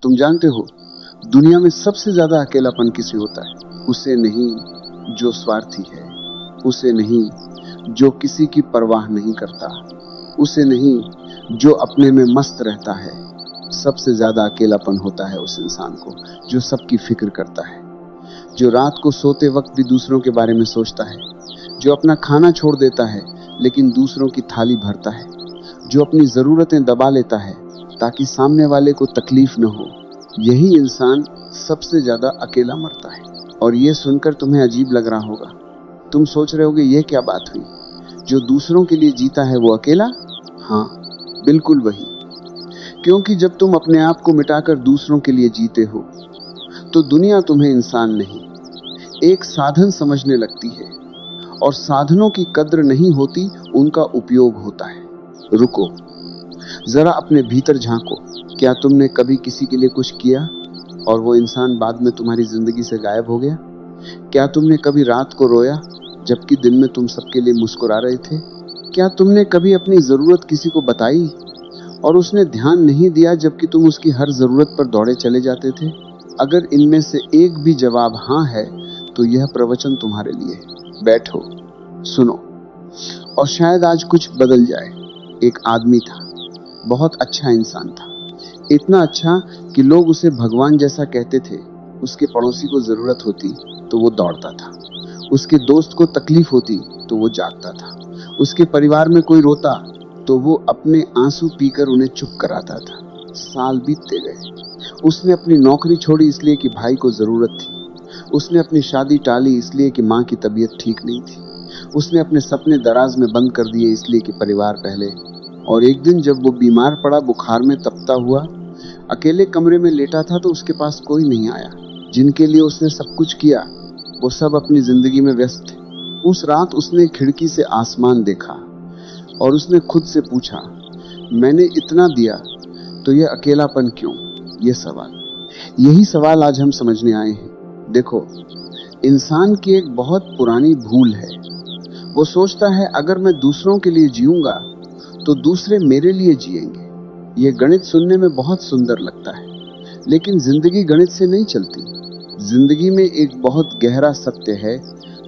तुम जानते हो, दुनिया में सबसे ज्यादा अकेलापन किसे होता है? उसे नहीं जो स्वार्थी है, उसे नहीं जो किसी की परवाह नहीं करता, उसे नहीं जो अपने में मस्त रहता है। सबसे ज्यादा अकेलापन होता है उस इंसान को जो सबकी फिक्र करता है, जो रात को सोते वक्त भी दूसरों के बारे में सोचता है, जो अपना खाना छोड़ देता है लेकिन दूसरों की थाली भरता है, जो अपनी जरूरतें दबा लेता है ताकि सामने वाले को तकलीफ न हो। यही इंसान सबसे ज्यादा अकेला मरता है। और ये सुनकर तुम्हें अजीब लग रहा होगा। तुम सोच रहे होगे, ये क्या बात हुई? जो दूसरों के लिए जीता है वो अकेला? हाँ, बिल्कुल वही। क्योंकि जब तुम अपने आप को मिटाकर दूसरों के लिए जीते हो तो दुनिया तुम्हें इंसान नहीं, एक साधन समझने लगती है। और साधनों की कद्र नहीं होती, उनका उपयोग होता है। रुको, जरा अपने भीतर झांको। क्या तुमने कभी किसी के लिए कुछ किया और वो इंसान बाद में तुम्हारी जिंदगी से गायब हो गया? क्या तुमने कभी रात को रोया जबकि दिन में तुम सबके लिए मुस्कुरा रहे थे? क्या तुमने कभी अपनी जरूरत किसी को बताई और उसने ध्यान नहीं दिया जबकि तुम उसकी हर जरूरत पर दौड़े चले जाते थे? अगर इनमें से एक भी जवाब हाँ है तो यह प्रवचन तुम्हारे लिए है। बैठो, सुनो, और शायद आज कुछ बदल जाए। एक आदमी था, बहुत अच्छा इंसान था, इतना अच्छा कि लोग उसे भगवान जैसा कहते थे। उसके पड़ोसी को जरूरत होती तो वो दौड़ता था, उसके दोस्त को तकलीफ होती तो वो जागता था, उसके परिवार में कोई रोता तो वो अपने आंसू पीकर उन्हें चुप कराता था। साल बीतते गए, उसने अपनी नौकरी छोड़ी इसलिए कि भाई को जरूरत थी, उसने अपनी शादी टाली इसलिए कि माँ की तबीयत ठीक नहीं थी, उसने अपने सपने दराज में बंद कर दिए इसलिए कि परिवार पहले। और एक दिन जब वो बीमार पड़ा, बुखार में तपता हुआ, अकेले कमरे में लेटा था तो उसके पास कोई नहीं आया। जिनके लिए उसने सब कुछ किया वो सब अपनी जिंदगी में व्यस्त थे। उस रात उसने खिड़की से आसमान देखा और उसने खुद से पूछा, मैंने इतना दिया तो यह अकेलापन क्यों? यह सवाल, यही सवाल आज हम समझने आए हैं। देखो, इंसान की एक बहुत पुरानी भूल है। वो सोचता है अगर मैं दूसरों के लिए जीऊंगा तो दूसरे मेरे लिए जिएंगे। ये गणित सुनने में बहुत सुंदर लगता है, लेकिन जिंदगी गणित से नहीं चलती। जिंदगी में एक बहुत गहरा सत्य है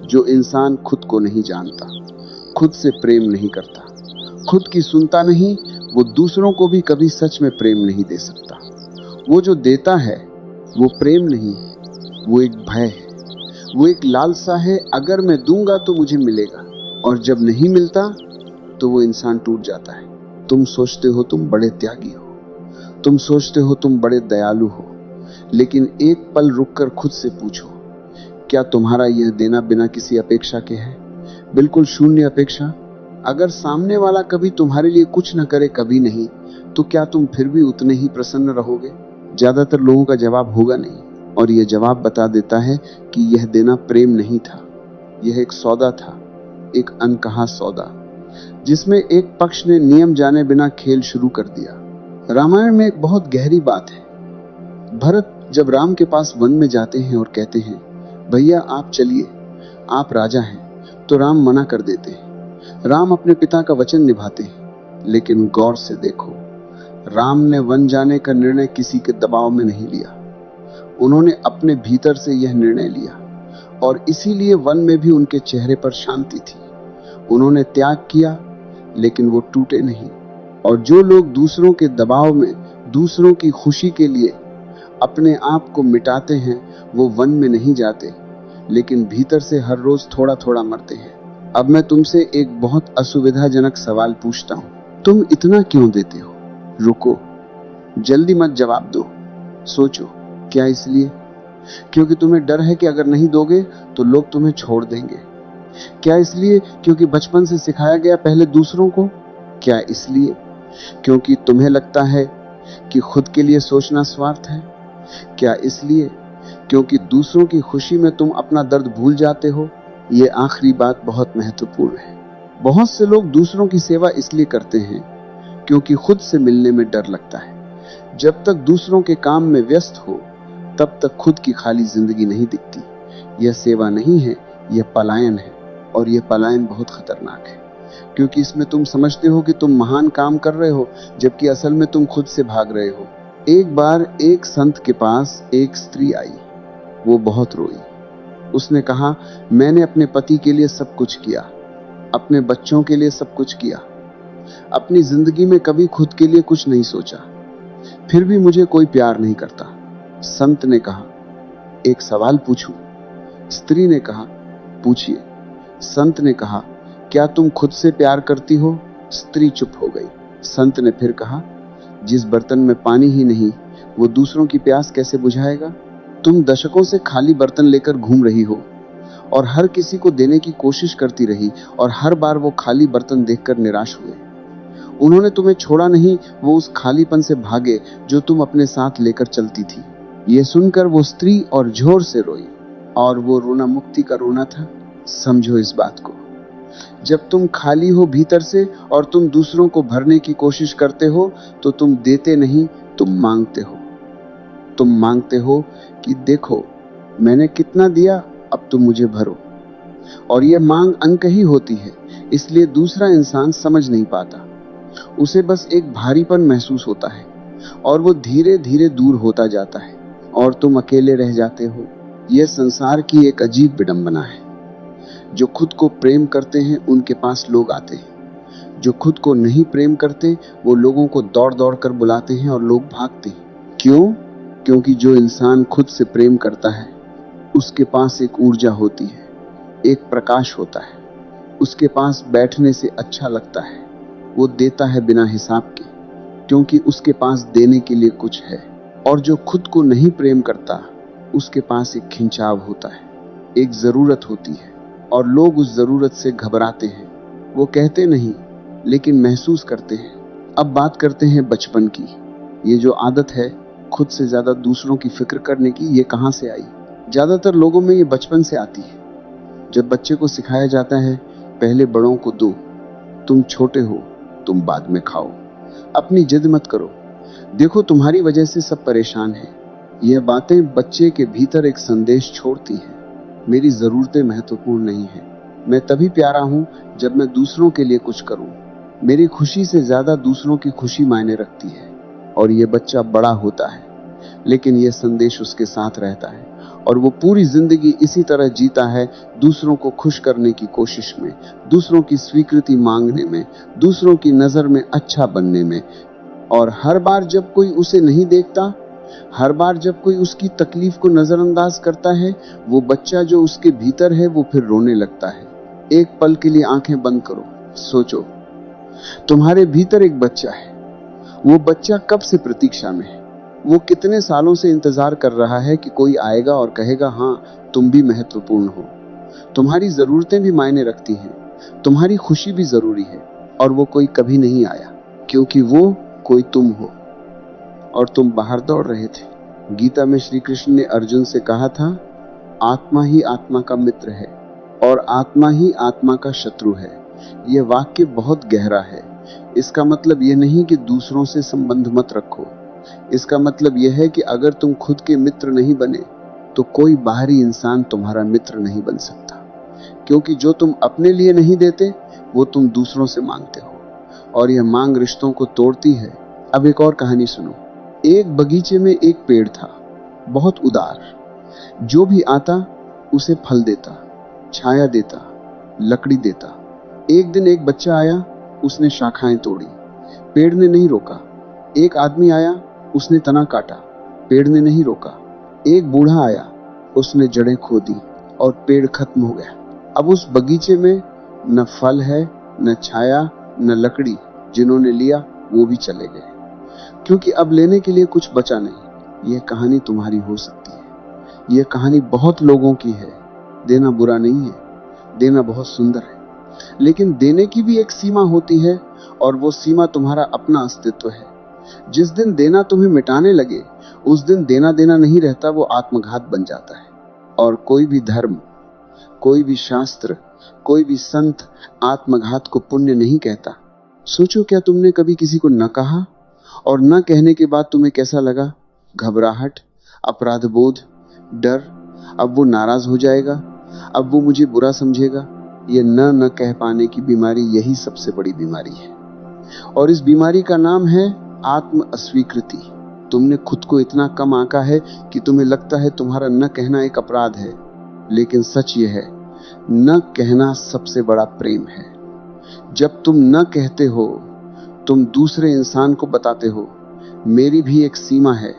जो इंसान खुद को नहीं जानता, खुद से प्रेम नहीं करता, खुद की सुनता नहीं, वो दूसरों को भी कभी सच में प्रेम नहीं दे सकता। वो जो देता है वो प्रेम नहीं है, वो एक भय है, वो एक लालसा है, अगर मैं दूंगा तो मुझे मिलेगा, और जब नहीं मिलता तो वो इंसान टूट जाता है। तुम सोचते हो तुम बड़े त्यागी हो, तुम सोचते हो तुम बड़े दयालु हो, लेकिन एक पल रुककर खुद से पूछो, क्या तुम्हारा यह देना बिना किसी अपेक्षा के है? बिल्कुल शून्य अपेक्षा। अगर सामने वाला कभी तुम्हारे लिए कुछ न करे, कभी नहीं, तो क्या तुम फिर भी उतने ही प्रसन्न रहोगे? ज्यादातर लोगों का जवाब होगा नहीं, और यह जवाब बता देता है कि यह देना प्रेम नहीं था, यह एक सौदा था, एक अनकहा सौदा, जिसमें एक पक्ष ने नियम जाने बिना खेल शुरू कर दिया। रामायण में एक बहुत गहरी बात है। भरत जब राम के पास वन में जाते हैं और कहते हैं, भैया आप चलिए, आप राजा हैं, तो राम मना कर देते हैं। राम अपने पिता का वचन निभाते हैं, लेकिन गौर से देखो, राम ने वन जाने का निर्णय किसी के दबाव में नहीं लिया। उन्होंने अपने भीतर से यह निर्णय लिया, और इसीलिए वन में भी उनके चेहरे पर शांति थी। उन्होंने त्याग किया, लेकिन वो टूटे नहीं। और जो लोग दूसरों के दबाव में, दूसरों की खुशी के लिए अपने आप को मिटाते हैं, वो वन में नहीं जाते, लेकिन भीतर से हर रोज थोड़ा थोड़ा मरते हैं। अब मैं तुमसे एक बहुत असुविधाजनक सवाल पूछता हूं, तुम इतना क्यों देते हो? रुको, जल्दी मत जवाब दो, सोचो। क्या इसलिए क्योंकि तुम्हें डर है कि अगर नहीं दोगे तो लोग तुम्हें छोड़ देंगे? क्या इसलिए क्योंकि बचपन से सिखाया गया पहले दूसरों को? क्या इसलिए क्योंकि तुम्हें लगता है कि खुद के लिए सोचना स्वार्थ है? क्या इसलिए क्योंकि दूसरों की खुशी में तुम अपना दर्द भूल जाते हो? ये आखिरी बात बहुत महत्वपूर्ण है। बहुत से लोग दूसरों की सेवा इसलिए करते हैं क्योंकि खुद से मिलने में डर लगता है। जब तक दूसरों के काम में व्यस्त हो, तब तक खुद की खाली जिंदगी नहीं दिखती। यह सेवा नहीं है, यह पलायन है, और यह पलायन बहुत खतरनाक है, क्योंकि इसमें तुम समझते हो कि तुम महान काम कर रहे हो, जबकि असल में तुम खुद से भाग रहे हो। एक बार एक संत के पास एक स्त्री आई। वो बहुत रोई। उसने कहा, मैंने अपने पति के लिए सब कुछ किया, अपने बच्चों के लिए सब कुछ किया, अपनी जिंदगी में कभी खुद के लिए कुछ नहीं सोचा, फिर भी मुझे कोई प्यार नहीं करता। संत ने कहा, एक सवाल पूछूं? स्त्री ने कहा, पूछिए। संत ने कहा, क्या तुम खुद से प्यार करती हो? स्त्री चुप हो गई। संत ने फिर कहा, जिस बर्तन में पानी ही नहीं, वो दूसरों की प्यास कैसे बुझाएगा? तुम दशकों से खाली बर्तन लेकर घूम रही हो और हर किसी को देने की कोशिश करती रही, और हर बार वो खाली बर्तन देखकर निराश हुए। उन्होंने तुम्हें छोड़ा नहीं, वो उस खालीपन से भागे जो तुम अपने साथ लेकर चलती थी। ये सुनकर वो स्त्री और जोर से रोई, और वो रोना मुक्ति का रोना था। समझो इस बात को, जब तुम खाली हो भीतर से और तुम दूसरों को भरने की कोशिश करते हो, तो तुम देते नहीं, तुम मांगते हो। तुम मांगते हो कि देखो मैंने कितना दिया, अब तुम मुझे भरो। और यह मांग अनकही होती है, इसलिए दूसरा इंसान समझ नहीं पाता। उसे बस एक भारीपन महसूस होता है और वो धीरे धीरे दूर होता जाता है और तुम अकेले रह जाते हो। यह संसार की एक अजीब विडंबना है। जो खुद को प्रेम करते हैं उनके पास लोग आते हैं, जो खुद को नहीं प्रेम करते वो लोगों को दौड़ दौड़ कर बुलाते हैं और लोग भागते हैं। क्यों? क्योंकि जो इंसान खुद से प्रेम करता है उसके पास एक ऊर्जा होती है, एक प्रकाश होता है, उसके पास बैठने से अच्छा लगता है। वो देता है बिना हिसाब के, क्योंकि उसके पास देने के लिए कुछ है। और जो खुद को नहीं प्रेम करता उसके पास एक खिंचाव होता है, एक जरूरत होती है, और लोग उस जरूरत से घबराते हैं। वो कहते नहीं लेकिन महसूस करते हैं। अब बात करते हैं बचपन की। ये जो आदत है खुद से ज्यादा दूसरों की फिक्र करने की, ये कहां से आई? ज्यादातर लोगों में ये बचपन से आती है। जब बच्चे को सिखाया जाता है, पहले बड़ों को दो, तुम छोटे हो, तुम बाद में खाओ, अपनी जिद मत करो, देखो तुम्हारी वजह से सब परेशान हैं। यह बातें बच्चे के भीतर एक संदेश छोड़ती हैं, मेरी जरूरतें महत्वपूर्ण नहीं है, मैं तभी प्यारा हूं जब मैं दूसरों के लिए कुछ करूं, मेरी खुशी से ज्यादा दूसरों की खुशी मायने रखती है। और यह बच्चा बड़ा होता है, लेकिन यह संदेश उसके साथ रहता है और वो पूरी जिंदगी इसी तरह जीता है, दूसरों को खुश करने की कोशिश में, दूसरों की स्वीकृति मांगने में, दूसरों की नजर में अच्छा बनने में। और हर बार जब कोई उसे नहीं देखता, हर बार जब कोई उसकी तकलीफ को नजरअंदाज करता है, वो बच्चा जो उसके भीतर है वो फिर रोने लगता है। एक पल के लिए आंखें बंद करो, सोचो, तुम्हारे भीतर एक बच्चा है। वो बच्चा कब से प्रतीक्षा में है? वो कितने सालों से इंतजार कर रहा है कि कोई आएगा और कहेगा, हाँ तुम भी महत्वपूर्ण हो, तुम्हारी जरूरतें भी मायने रखती हैं, तुम्हारी खुशी भी जरूरी है। और वो कोई कभी नहीं आया, क्योंकि वो कोई तुम हो और तुम बाहर दौड़ रहे थे। गीता में श्री कृष्ण ने अर्जुन से कहा था, आत्मा ही आत्मा का मित्र है और आत्मा ही आत्मा का शत्रु है। यह वाक्य बहुत गहरा है। इसका मतलब यह नहीं कि दूसरों से संबंध मत रखो। इसका मतलब यह है कि अगर तुम खुद के मित्र नहीं बने तो कोई बाहरी इंसान तुम्हारा मित्र नहीं बन सकता, क्योंकि जो तुम अपने लिए नहीं देते वो तुम दूसरों से मांगते हो, और यह मांग रिश्तों को तोड़ती है। अब एक और कहानी सुनो। एक बगीचे में एक पेड़ था, बहुत उदार। जो भी आता उसे फल देता, छाया देता, लकड़ी देता। एक दिन एक बच्चा आया, उसने शाखाएं तोड़ी, पेड़ ने नहीं रोका। एक आदमी आया, उसने तना काटा, पेड़ ने नहीं रोका। एक बूढ़ा आया, उसने जड़ें खो दी और पेड़ खत्म हो गया। अब उस बगीचे में न फल है, न छाया, न लकड़ी। जिन्होंने लिया वो भी चले गए, क्योंकि अब लेने के लिए कुछ बचा नहीं। यह कहानी तुम्हारी हो सकती है। यह कहानी बहुत लोगों की है। देना बुरा नहीं है, देना बहुत सुंदर है, लेकिन देने की भी एक सीमा होती है, और वो सीमा तुम्हारा अपना अस्तित्व है। जिस दिन देना तुम्हें मिटाने लगे, उस दिन देना देना नहीं रहता, वो आत्मघात बन जाता है। और कोई भी धर्म, कोई भी शास्त्र, कोई भी संत आत्मघात को पुण्य नहीं कहता। सोचो, क्या तुमने कभी किसी को न कहा, और न कहने के बाद तुम्हें कैसा लगा? घबराहट, अपराध बोध, डर। अब वो नाराज हो जाएगा, अब वो मुझे बुरा समझेगा। ये न कह पाने की बीमारी, यही सबसे बड़ी बीमारी है। और इस बीमारी का नाम है आत्म अस्वीकृति। तुमने खुद को इतना कम आंका है कि तुम्हें लगता है तुम्हारा न कहना एक अपराध है। लेकिन सच यह है, न कहना सबसे बड़ा प्रेम है। जब तुम न कहते हो, तुम दूसरे इंसान को बताते हो, मेरी भी एक सीमा है,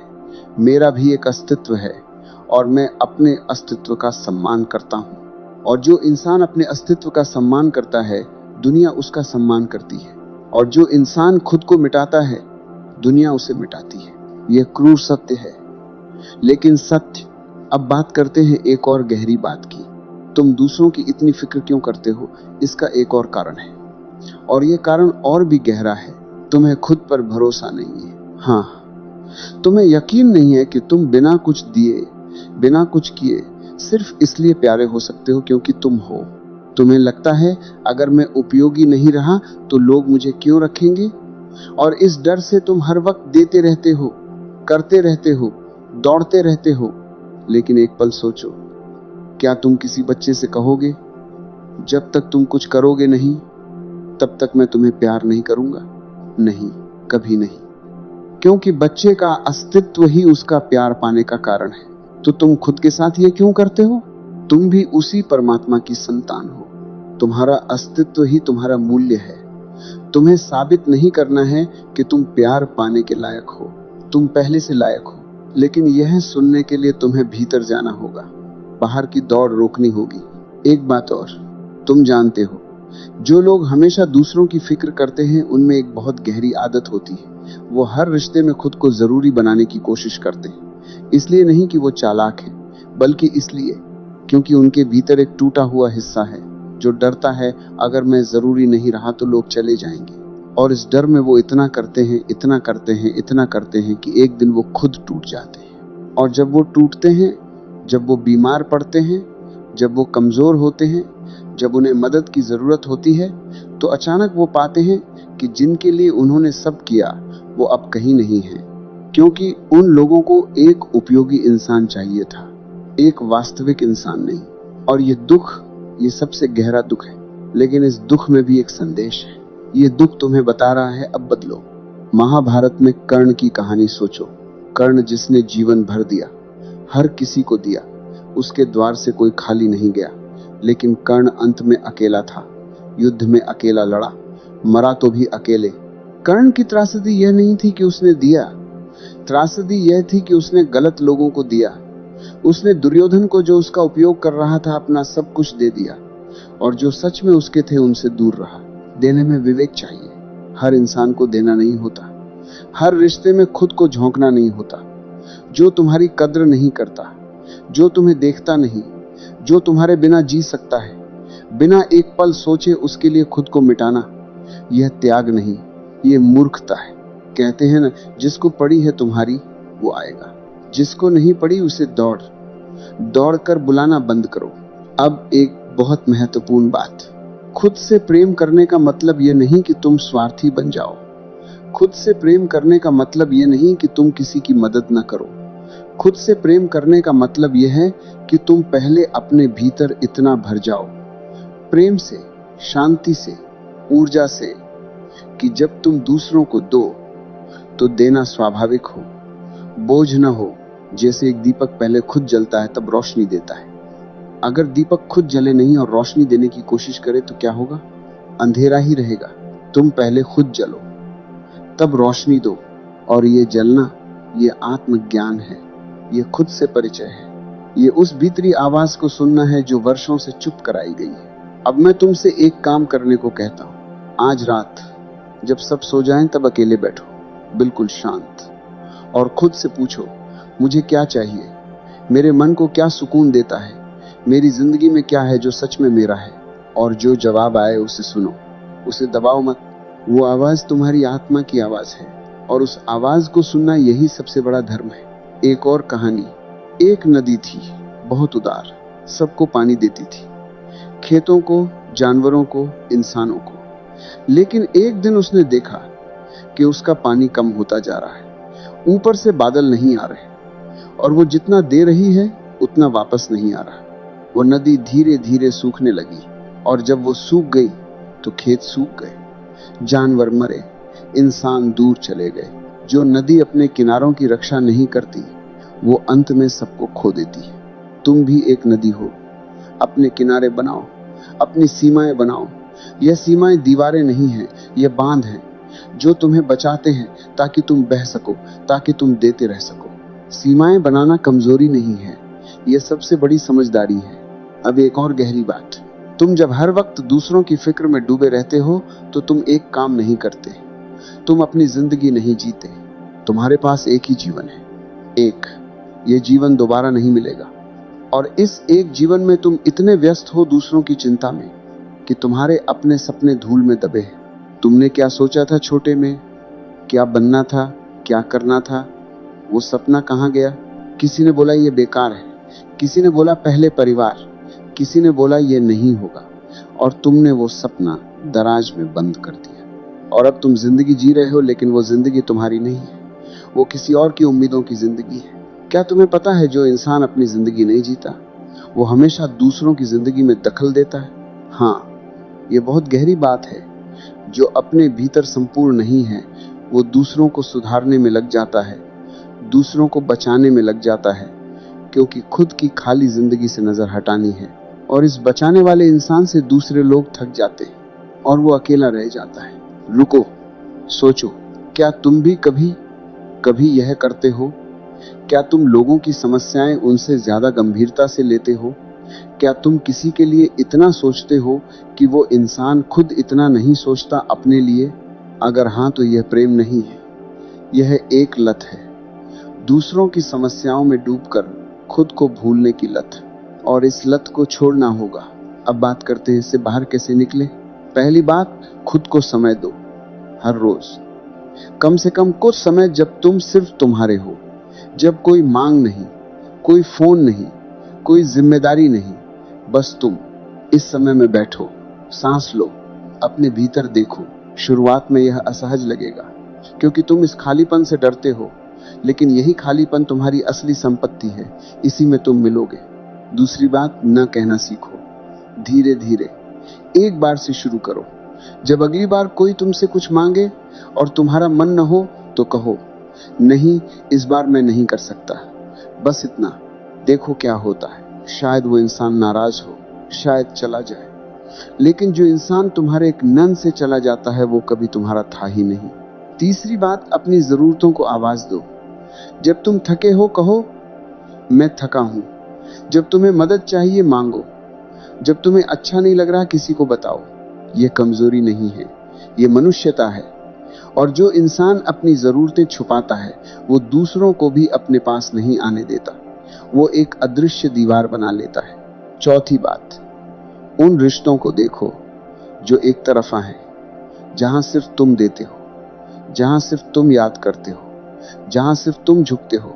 मेरा भी एक अस्तित्व है और मैं अपने अस्तित्व का सम्मान करता हूं। और जो इंसान अपने अस्तित्व का सम्मान करता है, दुनिया उसका सम्मान करती है। और जो इंसान खुद को मिटाता है, दुनिया उसे मिटाती है। यह क्रूर सत्य है, लेकिन सत्य। अब बात करते हैं एक और गहरी बात की। तुम दूसरों की इतनी फिक्र क्यों करते हो? इसका एक और कारण है, और यह कारण और भी गहरा है। तुम्हें खुद पर भरोसा नहीं है। हाँ, तुम्हें यकीन नहीं है कि तुम बिना कुछ दिए, बिना कुछ किए, सिर्फ इसलिए प्यारे हो सकते हो क्योंकि तुम हो। तुम्हें लगता है अगर मैं उपयोगी नहीं रहा तो लोग मुझे क्यों रखेंगे, और इस डर से तुम हर वक्त देते रहते हो, करते रहते हो, दौड़ते रहते हो। लेकिन एक पल सोचो, क्या तुम किसी बच्चे से कहोगे, जब तक तुम कुछ करोगे नहीं तब तक मैं तुम्हें प्यार नहीं करूंगा? नहीं, कभी नहीं। क्योंकि बच्चे का अस्तित्व ही उसका प्यार पाने का कारण है। तो तुम खुद के साथ ये क्यों करते हो? तुम भी उसी परमात्मा की संतान हो। तुम्हारा अस्तित्व ही तुम्हारा मूल्य है। तुम्हें साबित नहीं करना है कि तुम प्यार पाने के लायक हो, तुम पहले से लायक हो। लेकिन यह सुनने के लिए तुम्हें भीतर जाना होगा, बाहर की दौड़ रोकनी होगी। एक बात और, तुम जानते हो, जो लोग हमेशा दूसरों की फिक्र करते हैं उनमें एक बहुत गहरी आदत होती है। वो हर रिश्ते में खुद को जरूरी बनाने की कोशिश करते हैं। इसलिए नहीं कि वो चालाक हैं, बल्कि इसलिए क्योंकि उनके भीतर एक टूटा हुआ हिस्सा है जो डरता है अगर मैं जरूरी नहीं रहा तो लोग चले जाएंगे। और इस डर में वो इतना करते हैं, इतना करते हैं, इतना करते हैं कि एक दिन वो खुद टूट जाते हैं। और जब वो टूटते हैं, जब वो बीमार पड़ते हैं, जब वो कमजोर होते हैं, जब उन्हें मदद की जरूरत होती है, तो अचानक वो पाते हैं कि जिनके लिए उन्होंने सब किया वो अब कहीं नहीं है। क्योंकि उन लोगों को एक उपयोगी इंसान चाहिए था, एक वास्तविक इंसान नहीं। और ये दुख, ये सबसे गहरा दुख है। लेकिन इस दुख में भी एक संदेश है। ये दुख तुम्हें बता रहा है, अब बदलो। महाभारत में कर्ण की कहानी सोचो। कर्ण जिसने जीवन भर दिया, हर किसी को दिया, उसके द्वार से कोई खाली नहीं गया। लेकिन कर्ण अंत में अकेला था, युद्ध में अकेला लड़ा, मरा तो भी अकेले। कर्ण की त्रासदी यह नहीं थी कि उसने दिया, त्रासदी यह थी कि उसने गलत लोगों को दिया। उसने दुर्योधन को, जो उसका उपयोग कर रहा था, अपना सब कुछ दे दिया, और जो सच में उसके थे उनसे दूर रहा। देने में विवेक चाहिए। हर इंसान को देना नहीं होता, हर रिश्ते में खुद को झोंकना नहीं होता। जो तुम्हारी कद्र नहीं करता, जो तुम्हें देखता नहीं, जो तुम्हारे बिना जी सकता है, बिना एक पल सोचे उसके लिए खुद को मिटाना, यह त्याग नहीं, यह मूर्खता है। कहते हैं ना, जिसको पड़ी है तुम्हारी वो आएगा, जिसको नहीं पड़ी उसे दौड़ कर बुलाना बंद करो। अब एक बहुत महत्वपूर्ण बात, खुद से प्रेम करने का मतलब यह नहीं कि तुम स्वार्थी बन जाओ। खुद से प्रेम करने का मतलब यह नहीं कि तुम किसी की मदद न करो। खुद से प्रेम करने का मतलब यह है कि तुम पहले अपने भीतर इतना भर जाओ, प्रेम से, शांति से, ऊर्जा से, कि जब तुम दूसरों को दो तो देना स्वाभाविक हो, बोझ न हो। जैसे एक दीपक पहले खुद जलता है तब रोशनी देता है। अगर दीपक खुद जले नहीं और रोशनी देने की कोशिश करे तो क्या होगा? अंधेरा ही रहेगा। तुम पहले खुद जलो, तब रोशनी दो। और ये जलना, ये आत्मज्ञान है, ये खुद से परिचय है, ये उस भीतरी आवाज को सुनना है जो वर्षों से चुप कराई गई है। अब मैं तुमसे एक काम करने को कहता हूं। आज रात जब सब सो जाएं तब अकेले बैठो, बिल्कुल शांत, और खुद से पूछो, मुझे क्या चाहिए? मेरे मन को क्या सुकून देता है? मेरी जिंदगी में क्या है जो सच में मेरा है? और जो जवाब आए उसे सुनो, उसे दबाओ मत। वो आवाज तुम्हारी आत्मा की आवाज है, और उस आवाज को सुनना यही सबसे बड़ा धर्म है। एक और कहानी। एक नदी थी, बहुत उदार, सबको पानी देती थी, खेतों को, जानवरों को, इंसानों को। लेकिन एक दिन उसने देखा कि उसका पानी कम होता जा रहा है। ऊपर से बादल नहीं आ रहे, और वो जितना दे रही है उतना वापस नहीं आ रहा। वो नदी धीरे धीरे सूखने लगी, और जब वो सूख गई तो खेत सूख गए, जानवर मरे, इंसान दूर चले गए, जो नदी अपने किनारों की रक्षा नहीं करती, वो अंत में सबको खो देती है। तुम भी एक नदी हो। अपने किनारे बनाओ, अपनी सीमाएं बनाओ। यह सीमाएं दीवारें नहीं हैं, यह बांध हैं जो तुम्हें बचाते हैं ताकि तुम बह सको, ताकि तुम देते रह सको। सीमाएं बनाना कमजोरी नहीं है, यह सबसे बड़ी समझदारी है। अब एक और गहरी बात, तुम जब हर वक्त दूसरों की फिक्र में डूबे रहते हो तो तुम एक काम नहीं करते, तुम अपनी जिंदगी नहीं जीते। तुम्हारे पास एक ही जीवन है, एक। ये जीवन दोबारा नहीं मिलेगा, और इस एक जीवन में तुम इतने व्यस्त हो दूसरों की चिंता में कि तुम्हारे अपने सपने धूल में दबे हैं। तुमने क्या सोचा था छोटे में, क्या बनना था, क्या करना था, वो सपना कहाँ गया? किसी ने बोला ये बेकार है, किसी ने बोला पहले परिवार, किसी ने बोला ये नहीं होगा, और तुमने वो सपना दराज में बंद कर दिया। और अब तुम जिंदगी जी रहे हो, लेकिन वो जिंदगी तुम्हारी नहीं है, वो किसी और की उम्मीदों की जिंदगी है। क्या तुम्हें पता है, जो इंसान अपनी जिंदगी नहीं जीता, वो हमेशा दूसरों की जिंदगी में दखल देता है। हाँ, ये बहुत गहरी बात है। जो अपने भीतर संपूर्ण नहीं है, वो दूसरों को सुधारने में लग जाता है, दूसरों को बचाने में लग जाता है, क्योंकि खुद की खाली जिंदगी से नजर हटानी है। और इस बचाने वाले इंसान से दूसरे लोग थक जाते हैं और वो अकेला रह जाता है। रुको, सोचो, क्या तुम भी कभी कभी यह करते हो? क्या तुम लोगों की समस्याएं उनसे ज्यादा गंभीरता से लेते हो? क्या तुम किसी के लिए इतना सोचते हो कि वो इंसान खुद इतना नहीं सोचता अपने लिए? अगर हाँ, तो यह प्रेम नहीं है, यह एक लत है, दूसरों की समस्याओं में डूबकर खुद को भूलने की लत। और इस लत को छोड़ना होगा। अब बात करते हैं इससे बाहर कैसे निकले। पहली बात, खुद को समय दो। हर रोज कम से कम कुछ समय, जब तुम सिर्फ तुम्हारे हो, जब कोई मांग नहीं, कोई फोन नहीं, कोई जिम्मेदारी नहीं, बस तुम। इस समय में बैठो, सांस लो, अपने भीतर देखो। शुरुआत में यह असहज लगेगा, क्योंकि तुम इस खालीपन से डरते हो, लेकिन यही खालीपन तुम्हारी असली संपत्ति है, इसी में तुम मिलोगे। दूसरी बात, न कहना सीखो। धीरे धीरे एक बार से शुरू करो। जब अगली बार कोई तुमसे कुछ मांगे और तुम्हारा मन न हो, तो कहो, नहीं, इस बार मैं नहीं कर सकता। बस इतना। देखो क्या होता है। शायद वो इंसान नाराज हो, शायद चला जाए, लेकिन जो इंसान तुम्हारे एक नन से चला जाता है, वो कभी तुम्हारा था ही नहीं। तीसरी बात, अपनी जरूरतों को आवाज दो। जब तुम थके हो, कहो, मैं थका हूं। जब तुम्हें मदद चाहिए, मांगो। जब तुम्हें अच्छा नहीं लग रहा, किसी को बताओ। यह कमजोरी नहीं है, यह मनुष्यता है। और जो इंसान अपनी जरूरतें छुपाता है, वो दूसरों को भी अपने पास नहीं आने देता, वो एक अदृश्य दीवार बना लेता है। चौथी बात, उन रिश्तों को देखो जो एक तरफा है, जहां सिर्फ तुम देते हो, जहां सिर्फ तुम याद करते हो, जहां सिर्फ तुम झुकते हो।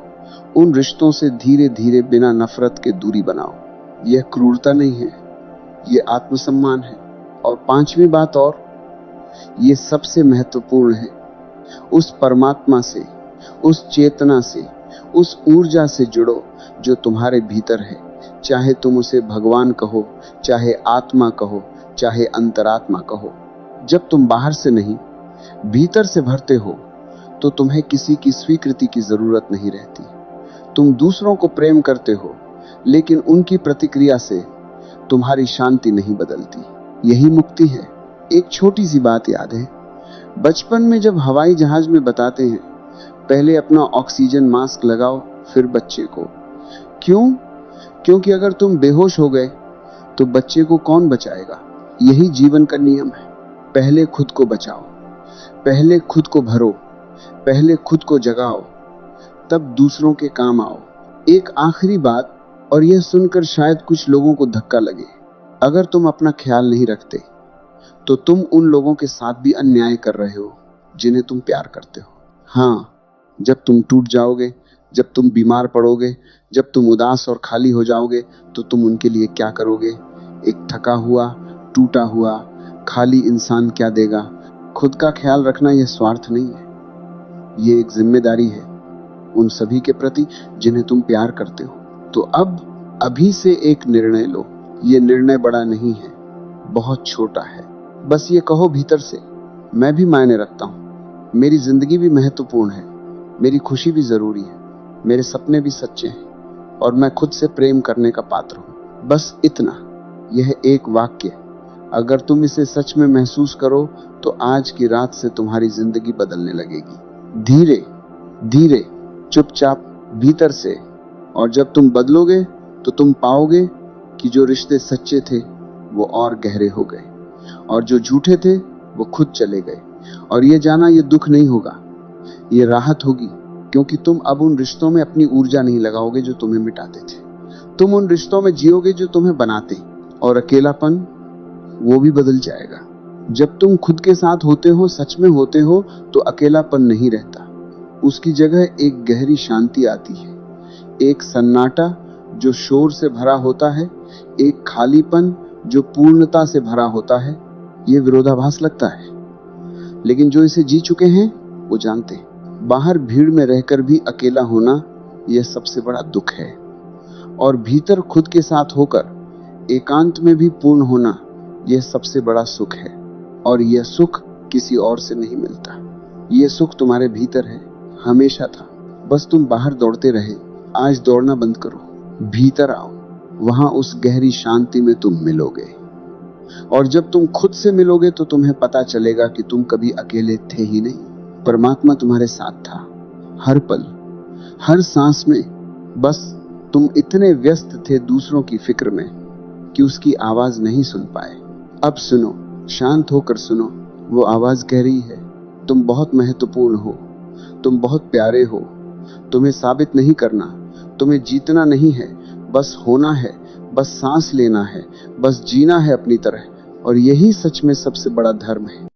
उन रिश्तों से धीरे धीरे बिना नफरत के दूरी बनाओ। यह क्रूरता नहीं है, यह आत्मसम्मान है। और पांचवी बात, और यह सबसे महत्वपूर्ण है, उस परमात्मा से, उस चेतना से, उस ऊर्जा से जुड़ो जो तुम्हारे भीतर है। चाहे तुम उसे भगवान कहो, चाहे आत्मा कहो, चाहे अंतरात्मा कहो। जब तुम बाहर से नहीं, भीतर से भरते हो, तो तुम्हें किसी की स्वीकृति की जरूरत नहीं रहती। तुम दूसरों को प्रेम करते हो, लेकिन उनकी प्रतिक्रिया से तुम्हारी शांति नहीं बदलती। यही मुक्ति है। एक छोटी सी बात याद है, बचपन में जब हवाई जहाज में बताते हैं, पहले अपना ऑक्सीजन मास्क लगाओ, फिर बच्चे को। क्यों? क्योंकि अगर तुम बेहोश हो गए तो बच्चे को कौन बचाएगा? यही जीवन का नियम है। पहले खुद को बचाओ, पहले खुद को भरो, पहले खुद को जगाओ, तब दूसरों के काम आओ। एक आखिरी बात, और यह सुनकर शायद कुछ लोगों को धक्का लगे, अगर तुम अपना ख्याल नहीं रखते तो तुम उन लोगों के साथ भी अन्याय कर रहे हो जिन्हें तुम प्यार करते हो। हाँ, जब तुम टूट जाओगे, जब तुम बीमार पड़ोगे, जब तुम उदास और खाली हो जाओगे, तो तुम उनके लिए क्या करोगे? एक थका हुआ, टूटा हुआ, खाली इंसान क्या देगा? खुद का ख्याल रखना यह स्वार्थ नहीं है, ये एक जिम्मेदारी है उन सभी के प्रति जिन्हें तुम प्यार करते हो। तो अब अभी से एक निर्णय लो। ये निर्णय बड़ा नहीं है, बहुत छोटा है। बस ये कहो भीतर से, मैं भी मायने रखता हूँ, मेरी जिंदगी भी महत्वपूर्ण है, मेरी खुशी भी जरूरी है, मेरे सपने भी सच्चे हैं और मैं खुद से प्रेम करने का पात्र हूं। बस इतना। यह एक वाक्य, अगर तुम इसे सच में महसूस करो तो आज की रात से तुम्हारी जिंदगी बदलने लगेगी, धीरे धीरे, चुपचाप, भीतर से। और जब तुम बदलोगे तो तुम पाओगे कि जो रिश्ते सच्चे थे वो और गहरे हो गए और जो झूठे थे वो खुद चले गए। और ये जाना, ये दुख नहीं होगा, ये राहत होगी, क्योंकि तुम अब उन रिश्तों में अपनी ऊर्जा नहीं लगाओगे जो तुम्हें मिटाते थे। तुम उन रिश्तों में जियोगे जो तुम्हें बनाते, और अकेलापन वो भी बदल जाएगा। जब तुम खुद के साथ होते हो, सच में होते हो, तो अकेलापन नहीं रहता। उसकी जगह एक गहरी शांति आती है, एक सन्नाटा जो शोर से भरा होता है, एक खालीपन जो पूर्णता से भरा होता है। ये विरोधाभास लगता है, लेकिन जो इसे जी चुके हैं वो जानते हैं। बाहर भीड़ में रहकर भी अकेला होना यह सबसे बड़ा दुख है, और भीतर खुद के साथ होकर एकांत में भी पूर्ण होना यह सबसे बड़ा सुख है। और यह सुख किसी और से नहीं मिलता। यह सुख तुम्हारे भीतर है, हमेशा था। बस तुम बाहर दौड़ते रहे, आज दौड़ना बंद करो, भीतर आओ। वहां उस गहरी शांति में तुम मिलोगे, और जब तुम खुद से मिलोगे तो तुम्हें पता चलेगा कि तुम कभी अकेले थे ही नहीं। परमात्मा तुम्हारे साथ था, हर पल, हर सांस में। बस तुम इतने व्यस्त थे दूसरों की फिक्र में कि उसकी आवाज नहीं सुन पाए। अब सुनो, शांत होकर सुनो, वो आवाज कह रही है, तुम बहुत महत्वपूर्ण हो, तुम बहुत प्यारे हो। तुम्हें साबित नहीं करना, तुम्हें जीतना नहीं है, बस होना है, बस सांस लेना है, बस जीना है अपनी तरह। और यही सच में सबसे बड़ा धर्म है।